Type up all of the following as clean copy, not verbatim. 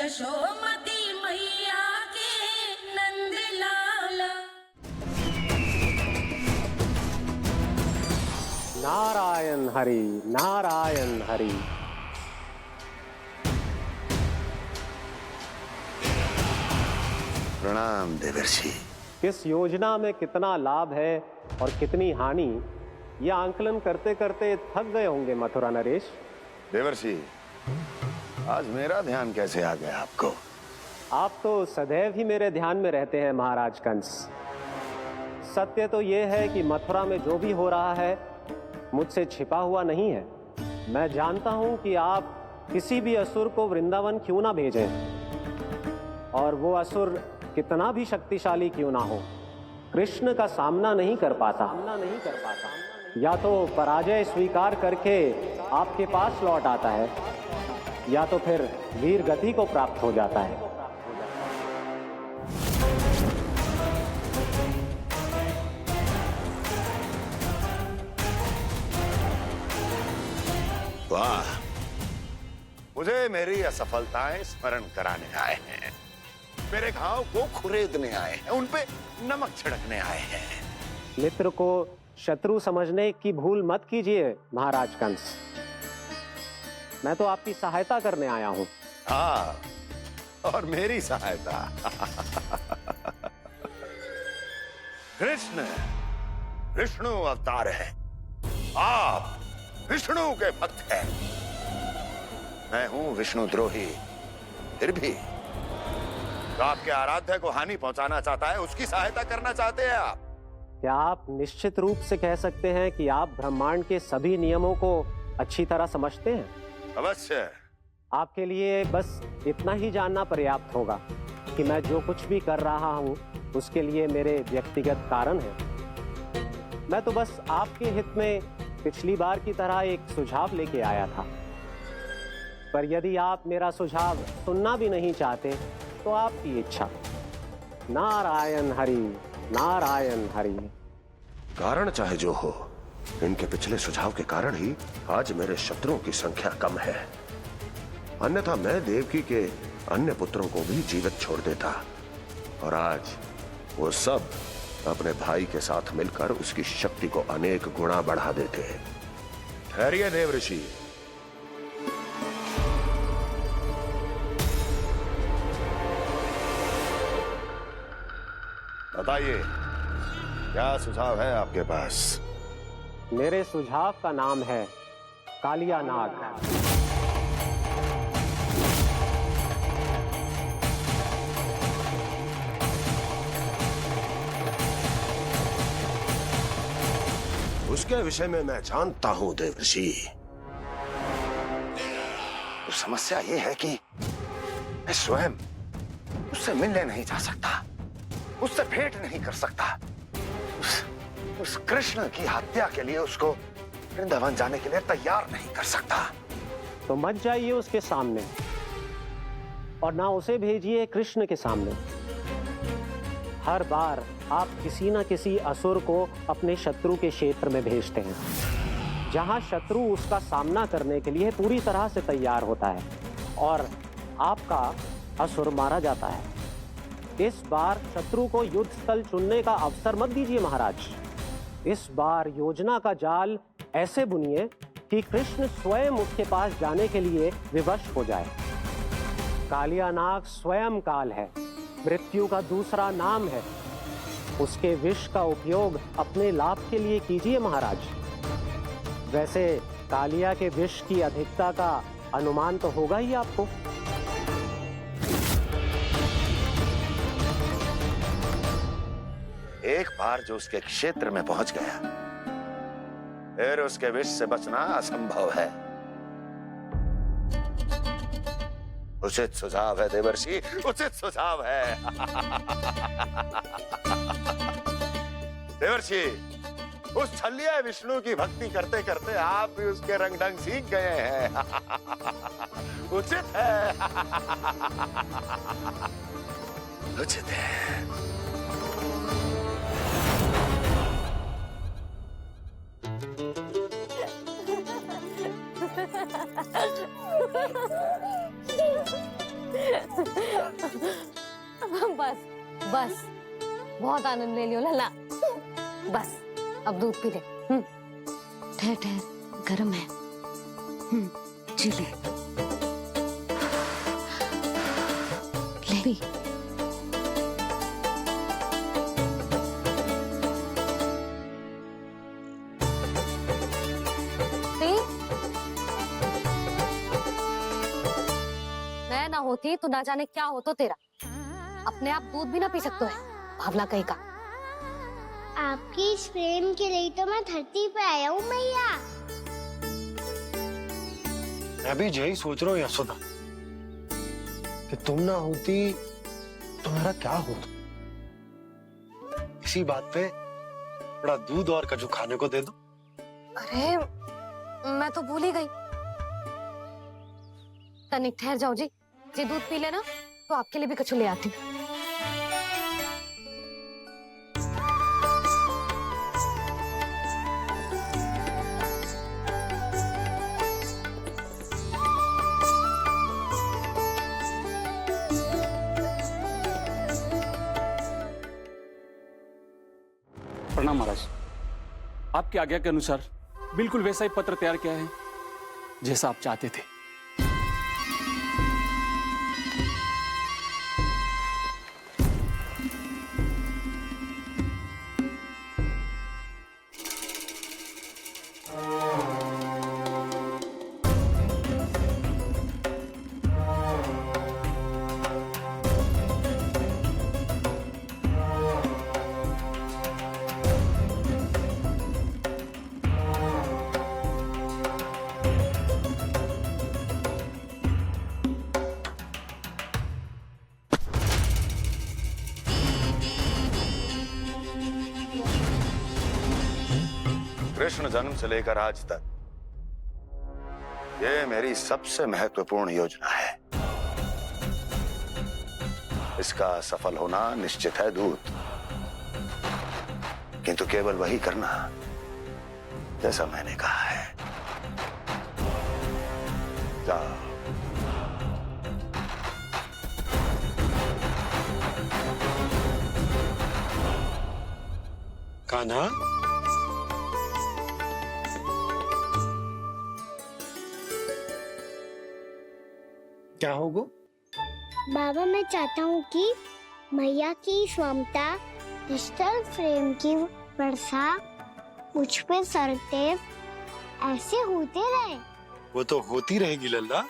यशोमती मैया के नंद लाला। नारायण हरि, नारायण हरि। प्रणाम देवर्षि। किस योजना में कितना लाभ है और कितनी हानि, यह आंकलन करते करते थक गए होंगे मथुरा नरेश। देवर्षि, आज मेरा ध्यान कैसे आ गया आपको? आप तो सदैव ही मेरे ध्यान में रहते हैं महाराज कंस। सत्य तो यह है कि मथुरा में जो भी हो रहा है मुझसे छिपा हुआ नहीं है। मैं जानता हूं कि आप किसी भी असुर को वृंदावन क्यों ना भेजें, और वो असुर कितना भी शक्तिशाली क्यों ना हो, कृष्ण का सामना नहीं कर पाता। या तो पराजय स्वीकार करके आपके पास लौट आता है, या तो फिर वीर गति को प्राप्त हो जाता है। वाह, मुझे मेरी असफलताएं स्मरण कराने आए हैं, मेरे घाव को खुरेदने आए हैं, उन पे नमक छिड़कने आए हैं। मित्र को शत्रु समझने की भूल मत कीजिए महाराज कंस। मैं तो आपकी सहायता करने आया हूं। हाँ, और मेरी सहायता। कृष्ण विष्णु अवतार है, आप विष्णु के भक्त हैं। मैं हूं विष्णु द्रोही, फिर भी तो आपके आराध्य को हानि पहुंचाना चाहता है, उसकी सहायता करना चाहते हैं आप। क्या आप निश्चित रूप से कह सकते हैं कि आप ब्रह्मांड के सभी नियमों को अच्छी तरह समझते हैं? अवश्य। आपके लिए बस इतना ही जानना पर्याप्त होगा कि मैं जो कुछ भी कर रहा हूं उसके लिए मेरे व्यक्तिगत कारण हैं। मैं तो बस आपके हित में पिछली बार की तरह एक सुझाव लेके आया था, पर यदि आप मेरा सुझाव सुनना भी नहीं चाहते तो आपकी इच्छा। नारायण हरि, नारायण हरि। कारण चाहे जो हो, इनके पिछले सुझाव के कारण ही आज मेरे शत्रुओं की संख्या कम है। अन्यथा मैं देवकी के अन्य पुत्रों को भी जीवित छोड़ देता, और आज वो सब अपने भाई के साथ मिलकर उसकी शक्ति को अनेक गुणा बढ़ा देते। ठहरिए देवऋषि, बताइए क्या सुझाव है आपके पास? मेरे सुझाव का नाम है कालिया नाग। उसके विषय में मैं जानता हूं देवर्षि। तो समस्या ये है कि मैं स्वयं उससे मिलने नहीं जा सकता, उससे भेंट नहीं कर सकता। उस कृष्ण की हत्या के लिए उसको वृंदावन जाने के लिए तैयार नहीं कर सकता। तो मत जाइए उसके सामने, और ना उसे भेजिए कृष्ण के सामने। हर बार आप किसी न किसी असुर को अपने शत्रु के क्षेत्र में भेजते हैं, जहां शत्रु उसका सामना करने के लिए पूरी तरह से तैयार होता है, और आपका असुर मारा जाता है। इस बार शत्रु को युद्ध स्थल चुनने का अवसर मत दीजिए महाराज। इस बार योजना का जाल ऐसे बुनिए कि कृष्ण स्वयं उसके पास जाने के लिए विवश हो जाए। कालिया नाग स्वयं काल है, मृत्यु का दूसरा नाम है। उसके विष का उपयोग अपने लाभ के लिए कीजिए महाराज। वैसे कालिया के विष की अधिकता का अनुमान तो होगा ही आपको। एक बार जो उसके क्षेत्र में पहुंच गया, फिर उसके विष से बचना असंभव है। उचित सुझाव है देवर्षि, उचित सुझाव है। देवर्षि, उस छलिया विष्णु की भक्ति करते करते आप भी उसके रंग ढंग सीख गए हैं। उचित है। उचित है। बस बस, बहुत आनंद ले लियो लल्ला। बस अब दूध पी ले। ठहर ठहर, गर्म है। जी ले पी। मैं ना होती तो ना जाने क्या होता तेरा। अपने आप दूध भी ना पी सकते है, भावना कहीं का। आपकी इस प्रेम के लिए तो मैं धरती पे आया हूँ मैया। मैं भी यही सोच रहा हूँ यशोदा, कि तुम ना होती तो मेरा क्या होता। इसी बात पे थोड़ा दूध और कजू खाने को दे दो। अरे मैं तो भूल ही गई। तनिक ठहर जाओ जी, दूध पी लेना तो आपके लिए भी कछु ले आती। प्रणाम महाराज। आपकी आज्ञा के अनुसार बिल्कुल वैसा ही पत्र तैयार किया है जैसा आप चाहते थे। कृष्ण जन्म से लेकर आज तक ये मेरी सबसे महत्वपूर्ण योजना है। इसका सफल होना निश्चित है दूत, किंतु केवल वही करना जैसा मैंने कहा है। जाओ। कान्हा, क्या होगा? बाबा मैं चाहता हूँ कि मैया की स्वमता क्रिस्टल फ्रेम की वर्षा मुझ पे सरते ऐसे होते रहे। वो तो होती रहेगी लल्ला।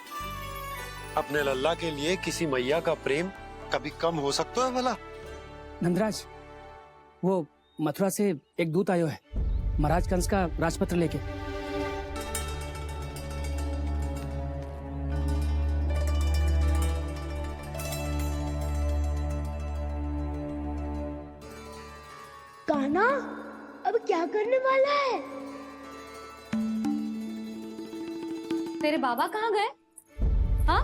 अपने लल्ला के लिए किसी मैया का प्रेम कभी कम हो सकता है भला? नंदराज, वो मथुरा से एक दूत आयो है महाराज कंस का राजपत्र लेके। कान्हा अब क्या करने वाला है? तेरे बाबा कहाँ गए? हाँ?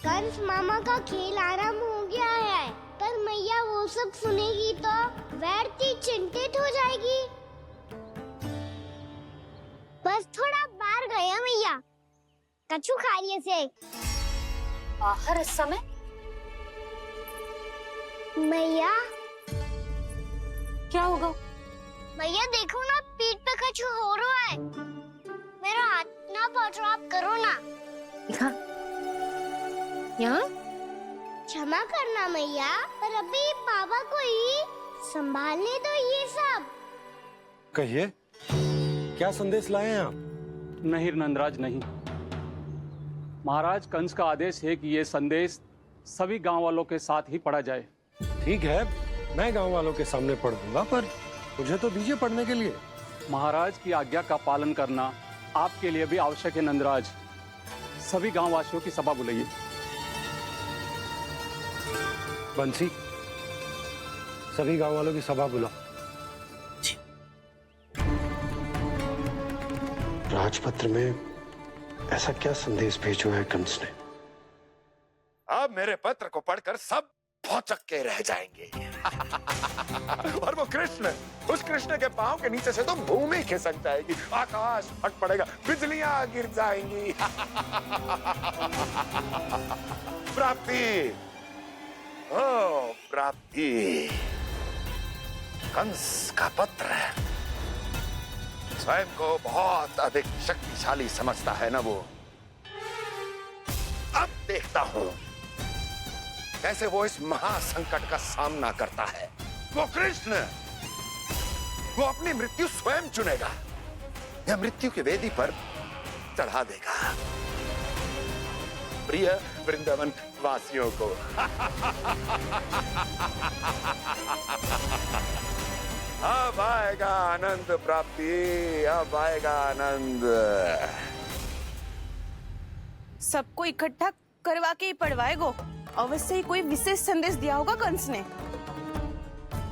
कंस मामा का खेल आरंभ हो गया है, पर मैया वो सब सुनेगी तो व्यर्थ चिंतित हो जाएगी। बस थोड़ा बाहर गया मैया, कछु खा लिए से। बाहर इस समय? मैया क्या होगा? मैया देखो ना, पीठ पे कुछ हो रहा है। मेरा हाथ ना पकड़ो, आप करो ना। यहाँ? क्षमा करना मैया, पर अभी बाबा को ही संभालने दो ये सब। कहिए, क्या संदेश लाए हैं आप? नहीं नंदराज नहीं। महाराज कंस का आदेश है कि यह संदेश सभी गांव वालों के साथ ही पढ़ा जाए। ठीक है, मैं गांव वालों के सामने पढ़ दूंगा, पर मुझे तो दीजिए पढ़ने के लिए। महाराज की आज्ञा का पालन करना आपके लिए भी आवश्यक है नंदराज। सभी गांव वासियों की सभा बुलाइए। बंसी, सभी गांव वालों की सभा बुलाओ। राजपत्र में ऐसा क्या संदेश भेजो है कंस ने? अब मेरे पत्र को पढ़कर सब भौचक्के रह जाएंगे। और वो कृष्ण, उस कृष्ण के पांव के नीचे से तो भूमि खिसक जाएगी, आकाश फट पड़ेगा, बिजलियां गिर जाएंगी। प्राप्ति, ओ प्राप्ति, कंस का पुत्र स्वयं को बहुत अधिक शक्तिशाली समझता है ना वो। अब देखता हूं कैसे वो इस महासंकट का सामना करता है। वो कृष्ण, वो अपनी मृत्यु स्वयं चुनेगा या मृत्यु की वेदी पर चढ़ा देगा प्रिय वृंदावन वासियों को। अब आएगा आनंद प्राप्ति, अब आएगा आनंद। सबको इकट्ठा करवा के ही पढ़वाएगो। अवश्य ही कोई विशेष संदेश दिया होगा कंस ने।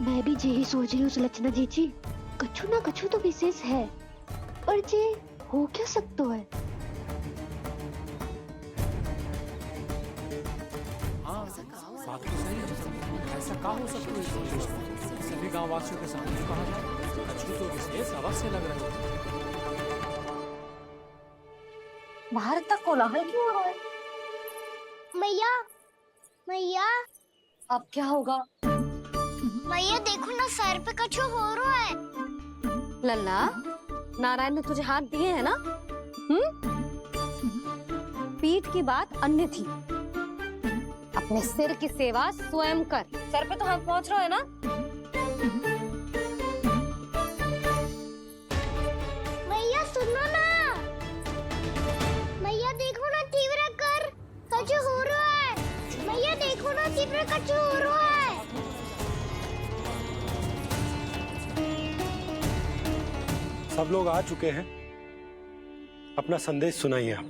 मैं भी यही सोच रही हूँ सुलक्षणा जी, कछु ना कछु तो विशेष है, और जे हो क्या सकता है? ऐसा कहा हो सकता है? सभी गांव वासियों के सामने कहा जाए, कछु तो विशेष अवश्य लग रहा है। बाहर तक कोलाहल क्यों हो रहा है? मैया, मैया, अब क्या होगा? मैया देखो ना, सर पे कछु हो रहा है। लल्ला, नारायण ने तुझे हाथ दिए हैं ना? पीठ की बात अन्य थी। अपने सिर की सेवा स्वयं कर। सर पे तो हाथ पहुंच रहा है ना? मैया सुनो ना, मैया देखो ना, तीव्र कर कछु हो रहा है। मैया देखो ना, तीव्र कछु हो रहा है। सब लोग आ चुके हैं, अपना संदेश सुनाइए आप।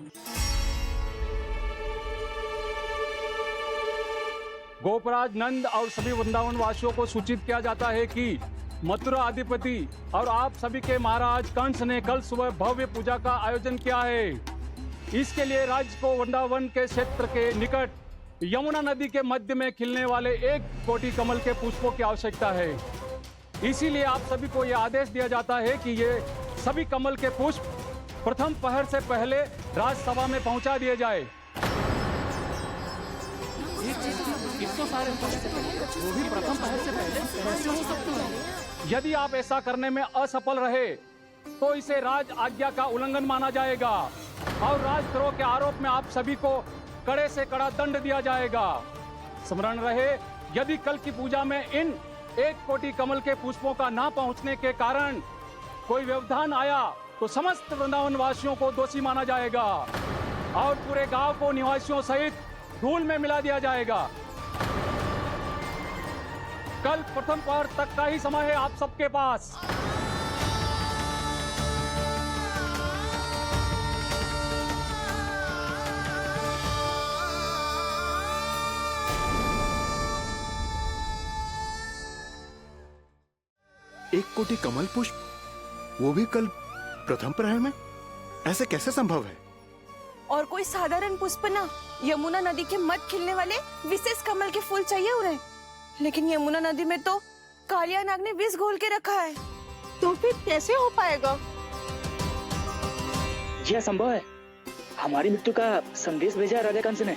गोपराज नंद और सभी वृंदावन वासियों को सूचित किया जाता है कि मथुरा अधिपति और आप सभी के महाराज कंस ने कल सुबह भव्य पूजा का आयोजन किया है। इसके लिए राज्य को वृंदावन के क्षेत्र के निकट यमुना नदी के मध्य में खिलने वाले 1 कोटि कमल के पुष्पों की आवश्यकता है। इसीलिए आप सभी को यह आदेश दिया जाता है कि ये सभी कमल के पुष्प प्रथम पहर से पहले राजसभा में पहुंचा दिए जाए। सारे वो भी प्रथम पहर से पहले कैसे हो सकते हैं? यदि आप ऐसा करने में असफल रहे तो इसे राज आज्ञा का उल्लंघन माना जाएगा और राजद्रोह के आरोप में आप सभी को कड़े से कड़ा दंड दिया जाएगा। स्मरण रहे, यदि कल की पूजा में इन 1 कोटि कमल के पुष्पों का ना पहुंचने के कारण कोई व्यवधान आया तो समस्त वृंदावन वासियों को दोषी माना जाएगा और पूरे गांव को निवासियों सहित धूल में मिला दिया जाएगा। कल प्रथम पहर तक का ही समय है आप सबके पास। एक कोटि कमल पुष्प, वो भी कल प्रथम प्रहर में? ऐसे कैसे संभव है? और कोई साधारण पुष्प ना, यमुना नदी के मध्य खिलने वाले विशेष कमल के फूल चाहिए उन्हें। लेकिन यमुना नदी में तो कालिया नाग ने विष घोल के रखा है, तो फिर कैसे हो पाएगा? यह संभव है। हमारी मृत्यु का संदेश भेजा राजा कंस ने।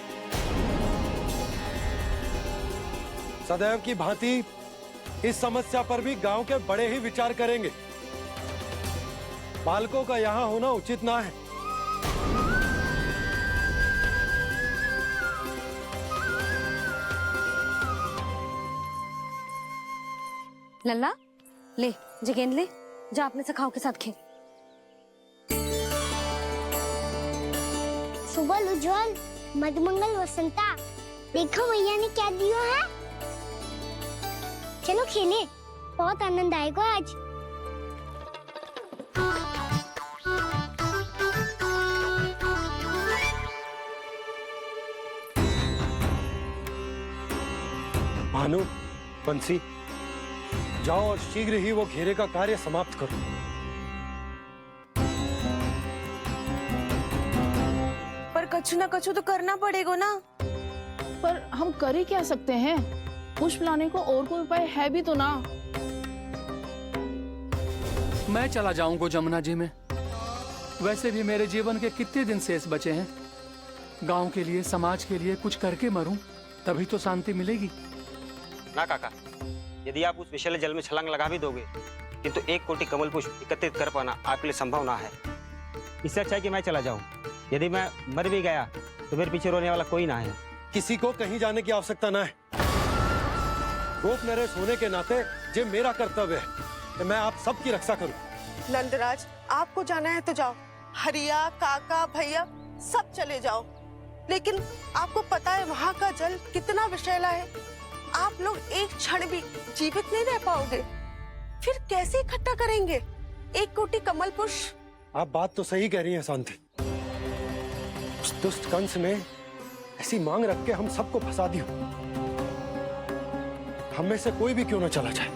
सदैव की भांति इस समस्या पर भी गांव के बड़े ही विचार करेंगे। बालकों का यहाँ होना उचित ना है। लल्ला, ले जगेंद ले, जा अपने सखाओं के साथ खेल। सुबह उज्जवल, मधुमंगल वसंता, देखो मैया ने क्या दिया है। चलो खेलें, बहुत आनंद आएगा आज। भानु, बंसी, जाओ और शीघ्र ही वो घेरे का कार्य समाप्त करो। पर कछु ना कछु तो करना पड़ेगा ना। पर हम कर ही क्या सकते हैं? पुष्प लाने को और कोई उपाय है भी तो ना। मैं चला जाऊंगा जमुना जी में। वैसे भी मेरे जीवन के कितने दिन शेष बचे हैं। गांव के लिए, समाज के लिए कुछ करके मरूं, तभी तो शांति मिलेगी। ना काका, यदि आप उस विषैले जल में छलांग लगा भी दोगे, किंतु 1 कोटि कमल पुष्प एकत्रित कर पाना आपके लिए संभव ना है। इससे अच्छा है कि मैं चला जाऊं। यदि मैं मर भी गया तो मेरे पीछे रोने वाला कोई ना है। किसी को कहीं जाने की आवश्यकता ना है। गोप नरेश होने के नाते ये मेरा कर्तव्य है कि मैं आप सबकी रक्षा करूं। नंदराज, आपको जाना है तो जाओ। हरिया, काका, भैया सब चले जाओ। लेकिन आपको पता है वहाँ का जल कितना विषैला है। आप लोग एक क्षण भी जीवित नहीं रह पाओगे। फिर कैसे इकट्ठा करेंगे 1 कोटि कमल पुष्प? आप बात तो सही कह रही हैं शांति। उस दुष्ट कंस ने ऐसी मांग रख के हम सबको फंसा दिया। हम में से कोई भी क्यों ना चला जाए,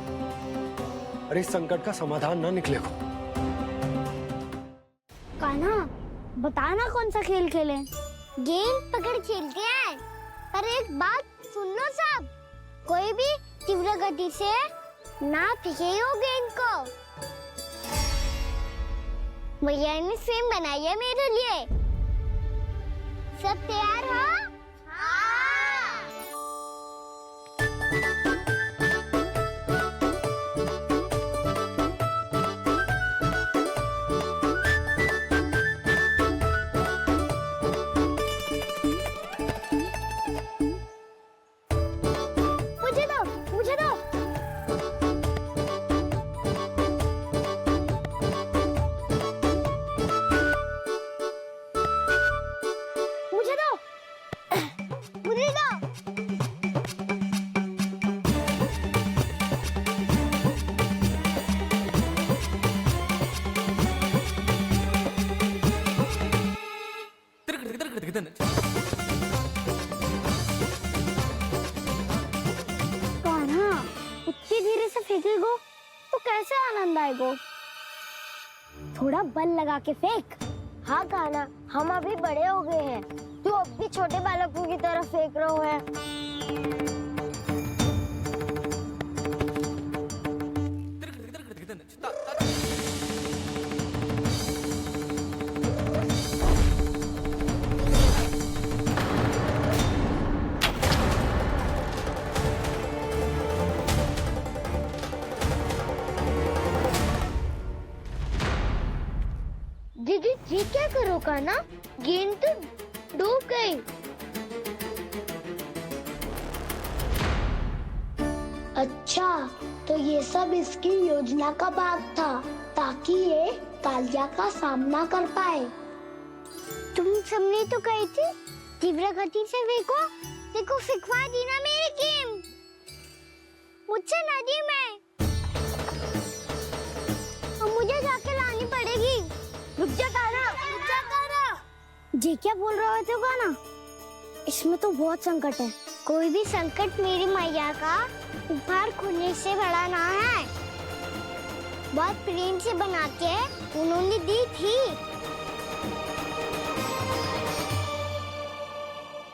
अरे इस संकट का समाधान ना निकले को। कान्हा, बताना कौन सा खेल खेले? गेंद पकड़ खेलते हैं, पर एक बात सुन लो सब, कोई भी तीव्र गति से ना फेंकेगा गेंद को। भैया ने फ्रेम बनाई है मेरे लिए। सब तैयार हो? तो कैसे आनंद आएगा? थोड़ा बल लगा के फेंक। हाँ कान्हा, हम अभी बड़े हो गए हैं, तू अब भी छोटे बालकों की तरह फेंक रहा है। दीदी जी क्या करो कान्हा? गेंद तो डूब गई। अच्छा, तो ये सब इसकी योजना का भाग था, ताकि ये कालिया का सामना कर पाए। तुम सबने तो कही थी तीव्र गति से फेंको, देखो फिकवा दी ना मेरी गेम। मुझसे नदी में, और मुझे जाके लानी पड़ेगी। रुक जा कान्हा, रुक जा कान्हा। जी क्या बोल रहे थे कान्हा? इसमें तो बहुत संकट है। कोई भी संकट मेरी मैया का उपहार खोने से बड़ा ना है। बहुत प्रेम से बना के उन्होंने दी थी।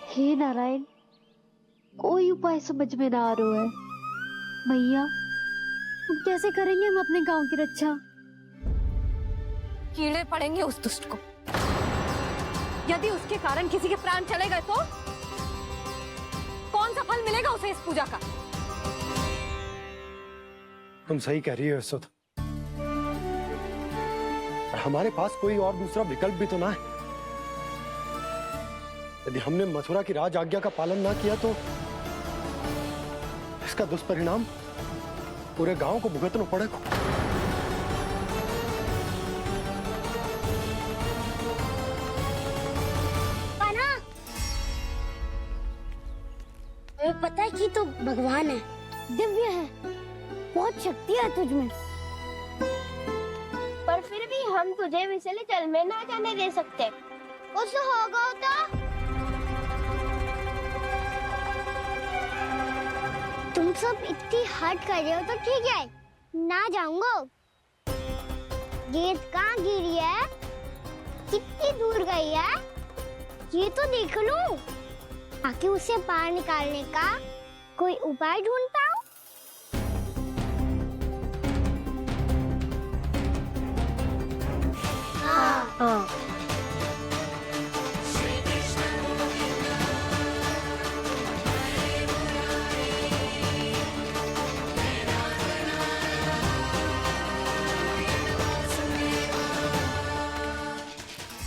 हे नारायण, कोई उपाय समझ में ना आ रहा है। मैया, हम कैसे करेंगे हम अपने गांव की रक्षा? कीड़े पड़ेंगे उस दुष्ट को। यदि उसके कारण किसी के प्राण चले गए तो कौन सा फल मिलेगा उसे इस पूजा का? तुम सही कह रही हो यशोदा। हमारे पास कोई और दूसरा विकल्प भी तो ना है। यदि हमने मथुरा की राज आज्ञा का पालन ना किया तो इसका दुष्परिणाम पूरे गांव को भुगतना पड़ेगा। पता है कि तो भगवान है, दिव्य है, बहुत शक्ति है तुझमें, पर फिर भी हम तुझे विषैले जल में ना जाने दे सकते। कुछ होगा तो तुम सब इतनी हट कर रहे हो तो ठीक है, ना जाऊंगा। गेंद कहाँ गिरी है, कितनी दूर गई है, ये तो देख लूं, ताकि उसे बाहर निकालने का कोई उपाय ढूंढता हूँ। हाँ।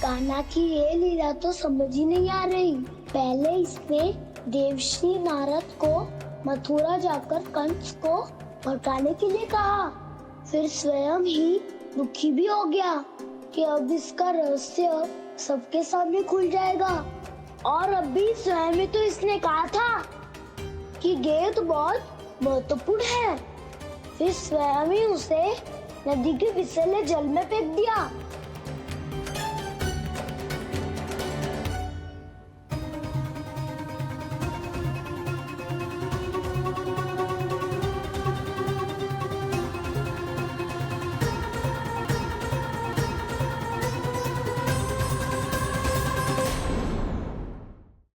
कान्हा की ये लीला तो समझ ही नहीं आ रही। पहले इसने देवश्री नारद को मथुरा जाकर कंस को भड़काने के लिए कहा, फिर स्वयं ही दुखी भी हो गया कि अब इसका रहस्य सबके सामने खुल जाएगा। और अभी स्वयं ही तो इसने कहा था कि गेंद बहुत महत्वपूर्ण है, फिर स्वयं ही उसे नदी के विसले जल में फेंक दिया।